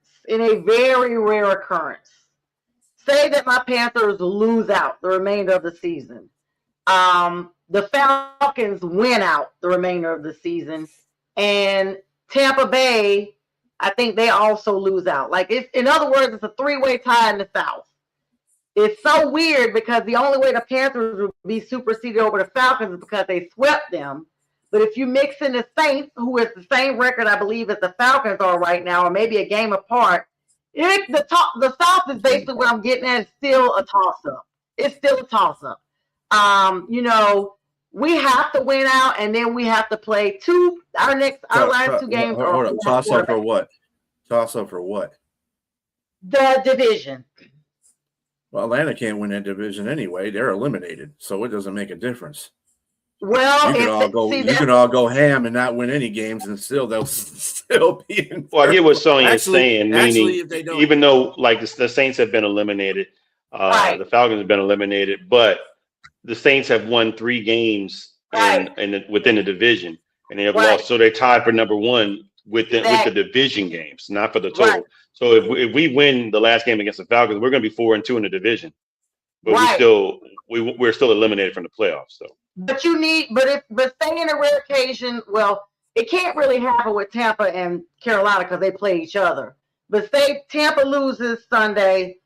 say that my Panthers lose out the remainder of the season. The Falcons win out the remainder of the season. And Tampa Bay, I think they also lose out. Like, in other words, it's a 3-way tie in the South. It's so weird, because the only way the Panthers would be superseded over the Falcons is because they swept them. But if you mix in the Saints, who is the same record, I believe, as the Falcons are right now, or maybe a game apart, the South is basically what I'm getting at. Is still a toss-up. It's still a toss-up. We have to win out, and then we have to play our last 2 games. Hold up. Toss-up for what? Toss-up for what? The division. Well, Atlanta can't win that division anyway. They're eliminated, so it doesn't make a difference. Well, you can all go ham and not win any games, and they'll still be in. Well, I get what Sonja is saying. Meaning, if they don't, even though like the Saints have been eliminated, right. The Falcons have been eliminated, but the Saints have won 3 games within the division, and they have lost. So they're tied for number 1 with the division games, not for the total. Right. So if we win the last game against the Falcons, we're going to be 4-2 in the division, but we're still eliminated from the playoffs. So. But say in a rare occasion, well, it can't really happen with Tampa and Carolina because they play each other. But say Tampa loses Sunday,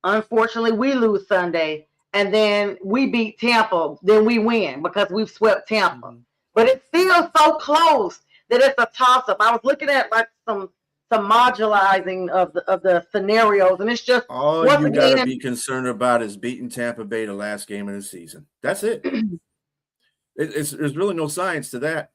unfortunately we lose Sunday, and then we beat Tampa, then we win because we've swept Tampa. Mm-hmm. But it's still so close that it's a toss-up. I was looking at like some modularizing of the scenarios, and it's just all you gotta be concerned about is beating Tampa Bay the last game of the season. That's it. There's really no science to that,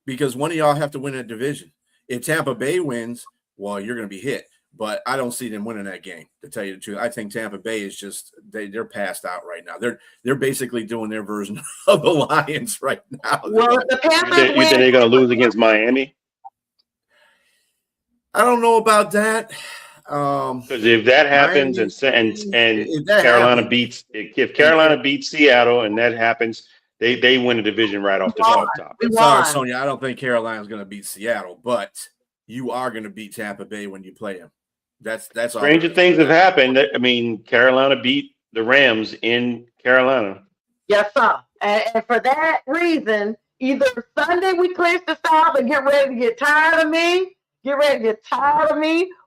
because one of y'all have to win that division. If Tampa Bay wins, well, you're going to be hit. But I don't see them winning that game, to tell you the truth. I think Tampa Bay is just they're passed out right now. They're basically doing their version of the Lions right now. Well, the Panthers you think they're going to lose against Miami? I don't know about that. Because if that happens, and Carolina beats, if Carolina beats Seattle, and that happens, they win the division right off the top. Sorry, Sonja, I don't think Carolina's going to beat Seattle, but you are going to beat Tampa Bay when you play them. That's stranger things have happened. I mean, Carolina beat the Rams in Carolina. Yes, sir. And for that reason, either Sunday we clinch the South and get ready to get tired of me,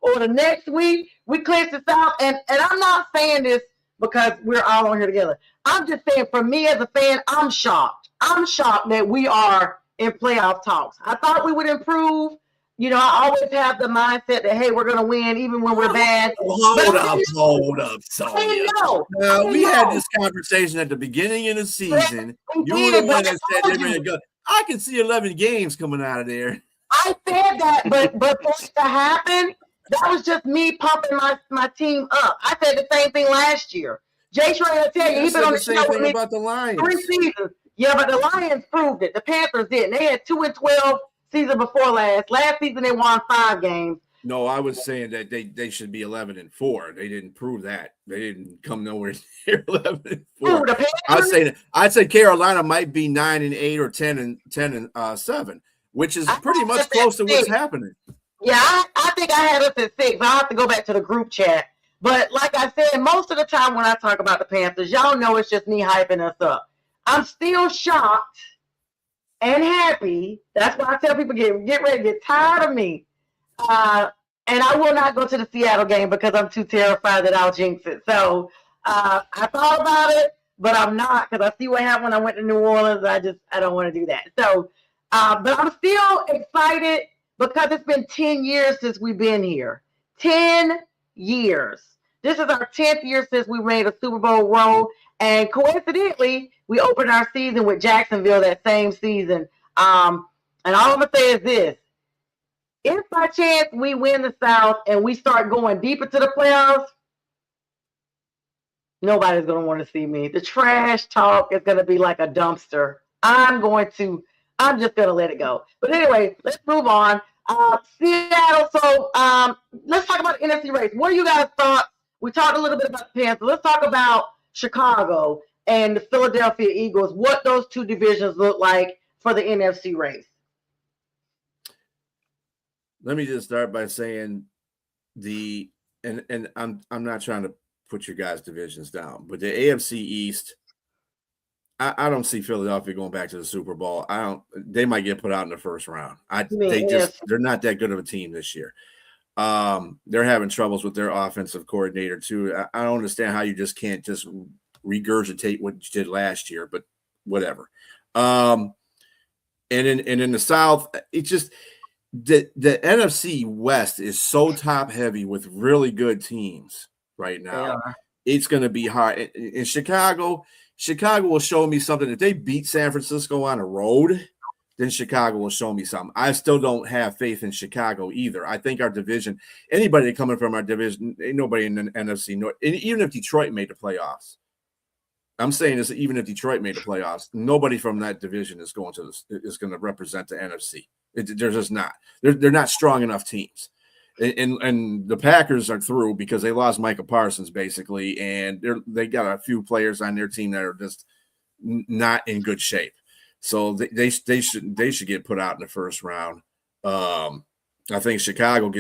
or the next week we clinch the South. And I'm not saying this because we're all on here together. I'm just saying, for me as a fan, I'm shocked. I'm shocked that we are in playoff talks. I thought we would improve. I always have the mindset that, hey, we're going to win even when we're bad. Hold up, Sonja. Now, we had this conversation at the beginning of the season. You were the one that said they're going to go. I can see 11 games coming out of there. I said that, but for it to happen, that was just me pumping my team up. I said the same thing last year. JTrain will tell you, he's been on the same show thing with me about the Lions. 3 seasons. Yeah, but the Lions proved it. The Panthers didn't. They had 2-12 season before last. Last season they won 5 games. No, I was saying that they should be 11-4. They didn't prove that. They didn't come nowhere near 11-4. I'd say Carolina might be 9-8 or 10-7, which is pretty much close to what's happening. Yeah, I think I had us at 6. I'll have to go back to the group chat. But like I said, most of the time when I talk about the Panthers, y'all know it's just me hyping us up. I'm still shocked and happy. That's why I tell people, get ready, get tired of me. And I will not go to the Seattle game because I'm too terrified that I'll jinx it. So I thought about it, but I'm not because I see what happened when I went to New Orleans. I don't want to do that. So, but I'm still excited because it's been 10 years since we've been here. 10 years. This is our 10th year since we made a Super Bowl run. And coincidentally, we opened our season with Jacksonville that same season. And all I'm going to say is this. If by chance we win the South and we start going deep into the playoffs, nobody's going to want to see me. The trash talk is going to be like a dumpster. I'm just going to let it go. But anyway, let's move on. Seattle. So let's talk about the NFC race. What are you guys' thoughts? We talked a little bit about the Panthers. Let's talk about Chicago and the Philadelphia Eagles. What those two divisions look like for the NFC race. Let me just start by saying and I'm not trying to put your guys' divisions down, but the AFC East, I don't see Philadelphia going back to the Super Bowl. They might get put out in the first round. They're not that good of a team this year. They're having troubles with their offensive coordinator too. I don't understand how you just can't just regurgitate what you did last year, but whatever. And in the South, it just the NFC West is so top heavy with really good teams right now. Yeah. It's going to be hard. In Chicago will show me something. If they beat San Francisco on the road, then Chicago will show me something. I still don't have faith in Chicago either. I think our division, anybody coming from our division, ain't nobody in the NFC North. Even if Detroit made the playoffs, I'm saying this, even if Detroit made the playoffs, nobody from that division is going to represent the NFC. They're just not. They're not strong enough teams. And the Packers are through because they lost Micah Parsons basically, and they got a few players on their team that are just not in good shape. So they should get put out in the first round. I think Chicago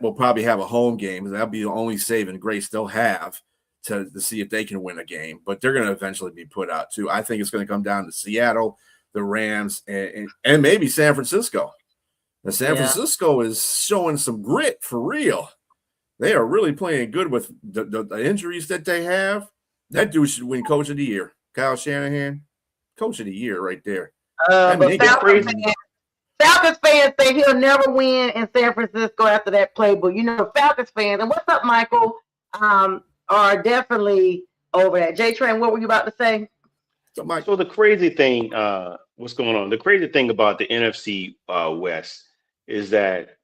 will probably have a home game. That'll be the only saving grace they'll have to see if they can win a game. But they're going to eventually be put out too. I think it's going to come down to Seattle, the Rams, and maybe San Francisco. And San Francisco is showing some grit for real. They are really playing good with the injuries that they have. That dude should win Coach of the Year. Kyle Shanahan, Coach of the Year right there. But Falcons fans say he'll never win in San Francisco after that playbook. You know, Falcons fans, and what's up, Michael, are definitely over that. JTrain, what were you about to say? So the crazy thing, what's going on? The crazy thing about the NFC West is that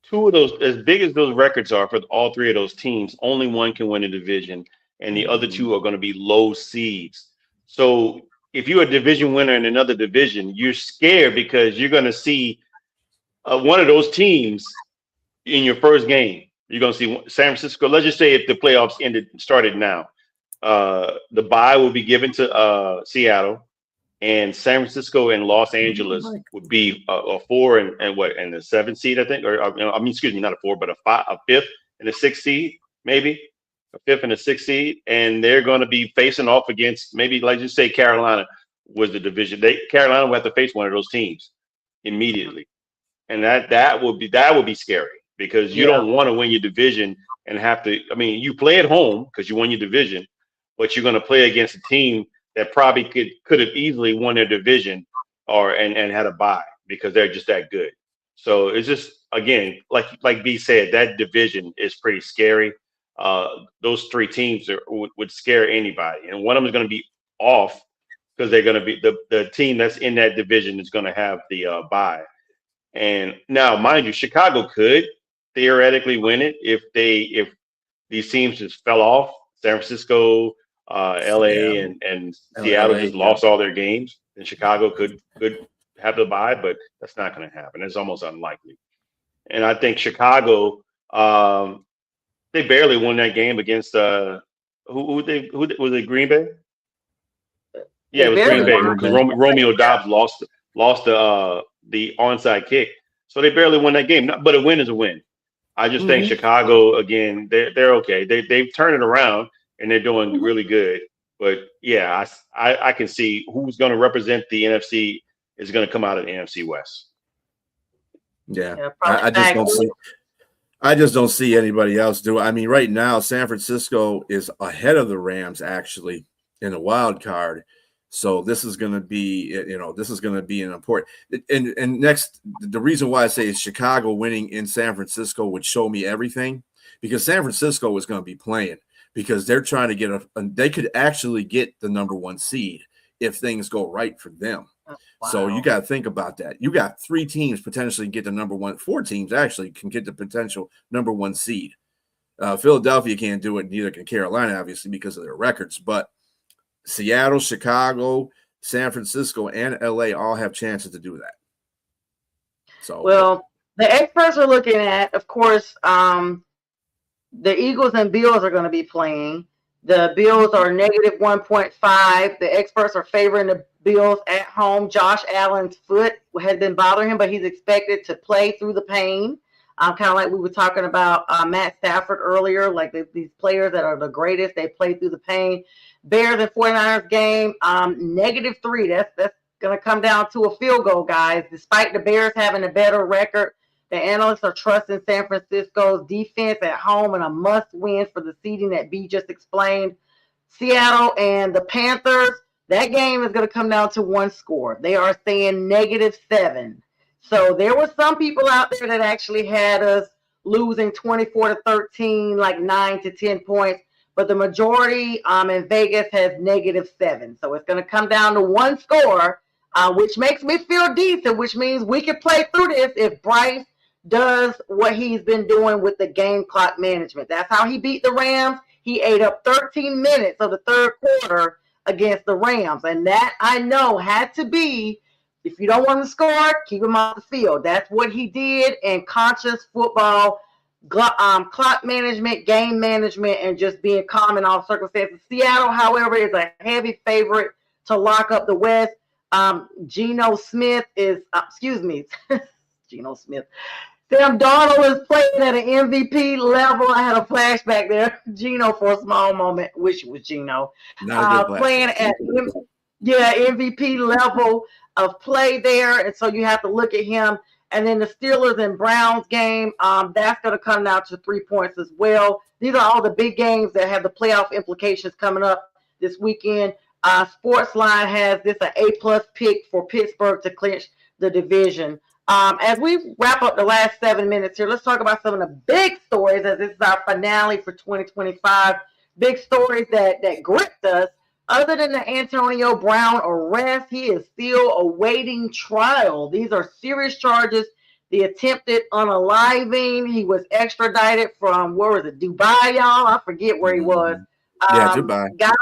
two of those, as big as those records are for all three of those teams, only one can win a division, and the other two are going to be low seeds. So if you're a division winner in another division, you're scared because you're going to see one of those teams in your first game. You're going to see San Francisco. Let's just say if the playoffs started now, the bye will be given to Seattle, and San Francisco and Los Angeles would be a 4 and the 7th seed, I think, excuse me, not a 4, but a 5th and a 6th seed, maybe a 5th and a 6th seed, and they're going to be facing off against maybe, like you say, Carolina was the division. Carolina will have to face one of those teams immediately, and that would be scary because you don't want to win your division and have to. I mean, you play at home because you won your division, but you're going to play against a team that probably could have easily won their division and had a bye because they're just that good. So it's just, again, like B said, that division is pretty scary. Those three teams would scare anybody, and one of them is going to be off because they're going to be the team that's in that division is going to have the bye. And now, mind you, Chicago could theoretically win it if these teams just fell off. San Francisco, LA and Seattle just lost all their games, and Chicago could have the bye, but that's not going to happen. It's almost unlikely. And I think Chicago, they barely won that game against who was it? Green Bay? Yeah, it was Green Bay because Romeo Dobbs lost the onside kick, so they barely won that game. But a win is a win. I just think Chicago, again, they're okay. They've turned it around and they're doing really good. But yeah, I can see who's going to represent the NFC is going to come out of the NFC West. Yeah, Yeah, I just don't see. I just don't see anybody else do it. I mean, right now, San Francisco is ahead of the Rams actually in the wild card. So this is going to be, this is going to be an important. And next, the reason why I say is Chicago winning in San Francisco would show me everything, because San Francisco is going to be playing, because they're trying to get they could actually get the number 1 seed if things go right for them. Wow. So you got to think about that. You got 3 teams potentially get the number 1. 4 teams actually can get the potential number 1 seed. Philadelphia can't do it. Neither can Carolina, obviously, because of their records. But Seattle, Chicago, San Francisco, and LA all have chances to do that. So, well, the experts are looking at, of course, the Eagles and Bills are going to be playing. The Bills are negative 1.5. The experts are favoring the Bills at home. Josh Allen's foot has been bothering him, but he's expected to play through the pain. Kind of like we were talking about Matt Stafford earlier, like these players that are the greatest, they play through the pain. Bears and 49ers game, -3. That's going to come down to a field goal, guys. Despite the Bears having a better record, the analysts are trusting San Francisco's defense at home and a must-win for the seeding that B just explained. Seattle and the Panthers, that game is going to come down to 1 score. They are saying -7. So there were some people out there that actually had us losing 24-13, like 9 to 10 points. But the majority in Vegas has -7. So it's going to come down to 1 score, which makes me feel decent, which means we can play through this if Bryce does what he's been doing with the game clock management. That's how he beat the Rams. He ate up 13 minutes of the third quarter against the Rams. And that, I know, had to be, if you don't want to score, keep him off the field. That's what he did in conscious football, clock management, game management, and just being calm in all circumstances. Seattle, however, is a heavy favorite to lock up the West. Geno Smith is, Geno Smith. Sam Darnold is playing at an MVP level. I had a flashback there. Geno for a small moment. Wish it was Geno. Playing at MVP level of play there. And so you have to look at him. And then the Steelers and Browns game, that's going to come down to 3 points as well. These are all the big games that have the playoff implications coming up this weekend. Sportsline has this an A+ pick for Pittsburgh to clinch the division. As we wrap up the last 7 minutes here, let's talk about some of the big stories, as this is our finale for 2025. Big stories that gripped us. Other than the Antonio Brown arrest, he is still awaiting trial. These are serious charges. The attempted unaliving. He was extradited from, where was it, Dubai, y'all? I forget where he was. Dubai. Got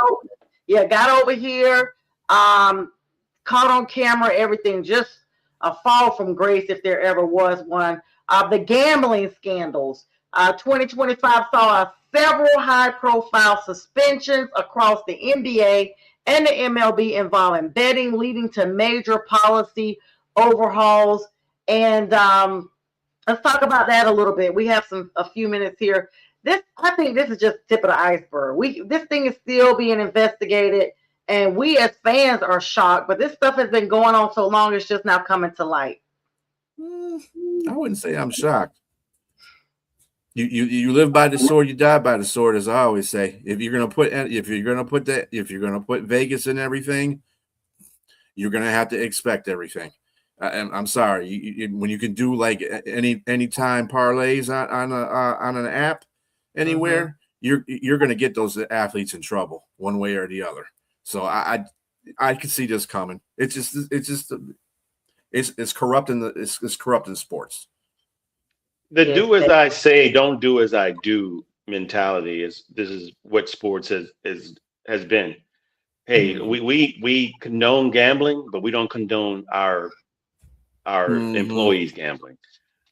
over here, caught on camera, everything. Just a fall from grace if there ever was one. The gambling scandals. 2025 saw several high-profile suspensions across the NBA and the MLB involving betting, leading to major policy overhauls. And let's talk about that a little bit. We have a few minutes here. I think this is just the tip of the iceberg. This thing is still being investigated, and we as fans are shocked. But this stuff has been going on so long; it's just now coming to light. I wouldn't say I'm shocked. You live by the sword, you die by the sword, as I always say. If you're gonna put Vegas in everything, you're gonna have to expect everything. And I'm sorry, when you can do like anytime parlays on an app anywhere, you're gonna get those athletes in trouble one way or the other. So I can see this coming. It's corrupting it's corrupting sports. The do as I say, don't do as I do mentality is what sports has been. Hey, we condone gambling, but we don't condone our employees gambling.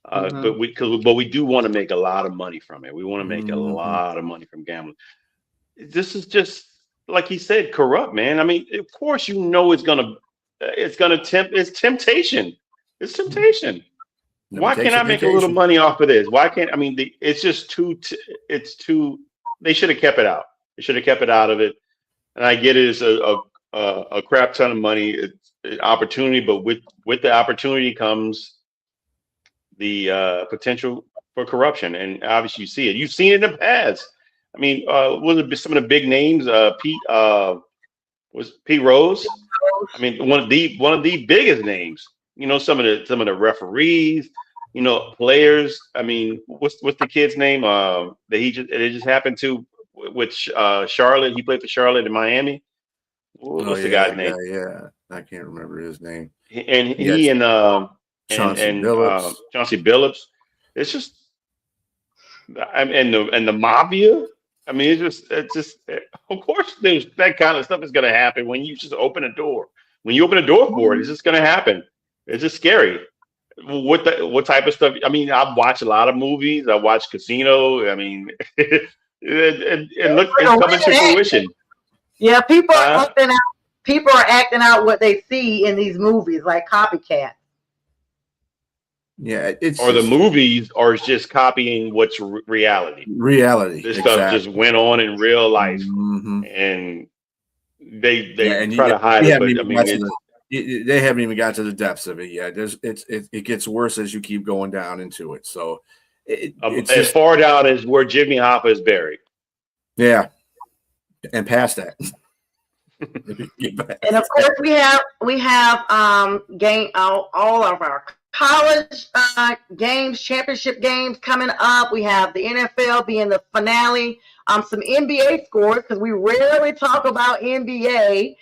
But we do want to make a lot of money from it. We want to make a lot of money from gambling. This is just, like he said, corrupt, man. I mean, of course, it's gonna tempt. It's temptation. It's temptation. Why can't I make a little money off of this? Why can't, it's just too, they should have kept it out. They should have kept it out of it. And I get it, it's a crap ton of money, it's an opportunity, but with the opportunity comes the potential for corruption, and obviously you see it. You've seen it in the past. I mean, was it some of the big names? Was Pete Rose? I mean, one of the biggest names. You know, some of the referees. You know, players. I mean, what's the kid's name? That it just happened to with Charlotte. He played for Charlotte in Miami. What's the guy's name? Yeah, I can't remember his name. And he and Chauncey Billups. Chauncey Billups. It's just, and the mafia. I mean, it's just. Of course, there's that kind of stuff is going to happen when you just open a door. When you open a door for it, it's just going to happen. It's just scary. What type of stuff? I mean, I've watched a lot of movies. I watched Casino. I mean, it's coming to fruition. Yeah, people are acting out. People are acting out what they see in these movies, like copycats. Yeah, the movies are just copying what's reality. Reality. This stuff just went on in real life, and they try to hide it. But I mean, they haven't even got to the depths of it yet. It gets worse as you keep going down into it. So it's as far down as where Jimmy Hoffa is buried. Yeah, and past that. And of course, we have all of our college games, championship games coming up. We have the NFL being the finale. Some NBA scores, because we rarely talk about NBA.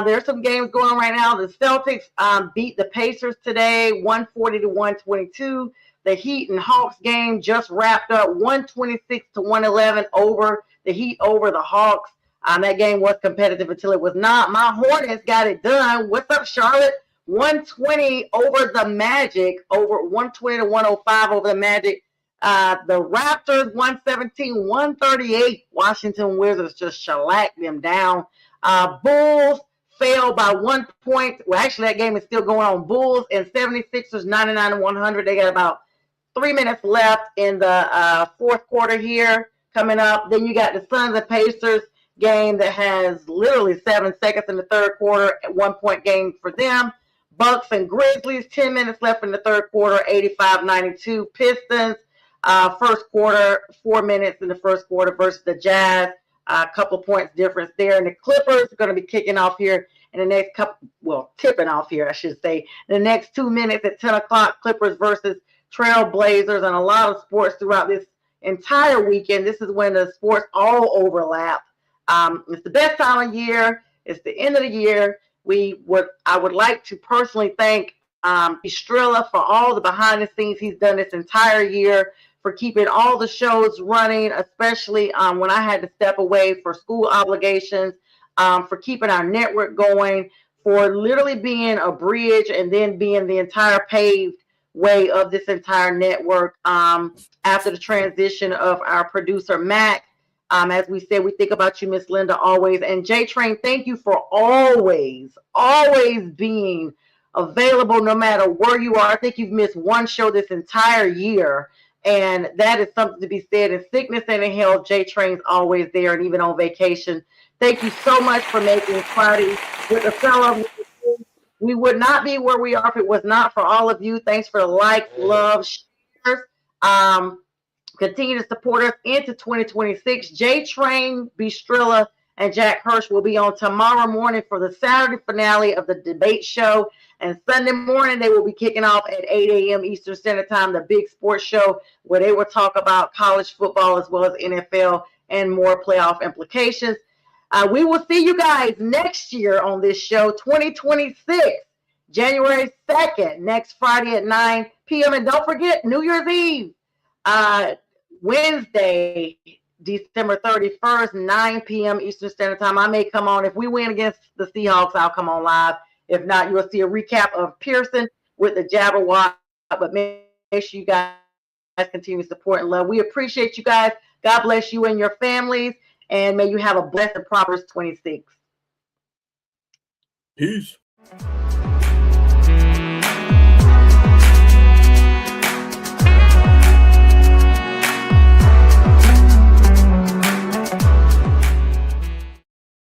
There's some games going on right now. The Celtics beat the Pacers today, 140-122. The Heat and Hawks game just wrapped up, 126-111 over the Heat over the Hawks. That game was competitive until it was not. My Hornets got it done. What's up, Charlotte? 120 over the Magic, over 120-105 over the Magic. The Raptors, 117-138. Washington Wizards just shellacked them down. Bulls fell by 1 point. Well, actually, that game is still going on. Bulls and 76ers, 99-100. They got about 3 minutes left in the fourth quarter here coming up. Then you got the Suns and Pacers game that has literally 7 seconds in the third quarter, at 1 point game for them. Bucks and Grizzlies, 10 minutes left in the third quarter, 85-92. Pistons, first quarter, 4 minutes in the first quarter versus the Jazz. A couple points difference there. And the Clippers are going to be kicking off here in the next tipping off here, I should say. In the next 2 minutes at 10 o'clock, Clippers versus Trailblazers, and a lot of sports throughout this entire weekend. This is when the sports all overlap. It's the best time of year. It's the end of the year. I would like to personally thank Estrella for all the behind the scenes he's done this entire year, for keeping all the shows running, especially when I had to step away for school obligations, for keeping our network going, for literally being a bridge and then being the entire paved way of this entire network after the transition of our producer, Mac. As we said, we think about you, Miss Linda, always. And JTrain, thank you for always being available no matter where you are. I think you've missed one show this entire year. And that is something to be said. In sickness and in health, JTrain's always there, and even on vacation. Thank you so much for making Friday with the fellow. We would not be where we are if it was not for all of you. Thanks for the likes, love, shares. Continue to support us into 2026. JTrain, Bistrilla, and Jack Hirsch will be on tomorrow morning for the Saturday finale of the debate show. And Sunday morning, they will be kicking off at 8 a.m. Eastern Standard Time, the big sports show, where they will talk about college football as well as NFL and more playoff implications. We will see you guys next year on this show, 2026, January 2nd, next Friday at 9 p.m. And don't forget, New Year's Eve, Wednesday, December 31st, 9 p.m. Eastern Standard Time. I may come on. If we win against the Seahawks, I'll come on live. If not, you'll see a recap of Pearson with the Jabberwock. But make sure you guys continue to support and love. We appreciate you guys. God bless you and your families. And may you have a blessed and prosperous 26. Peace.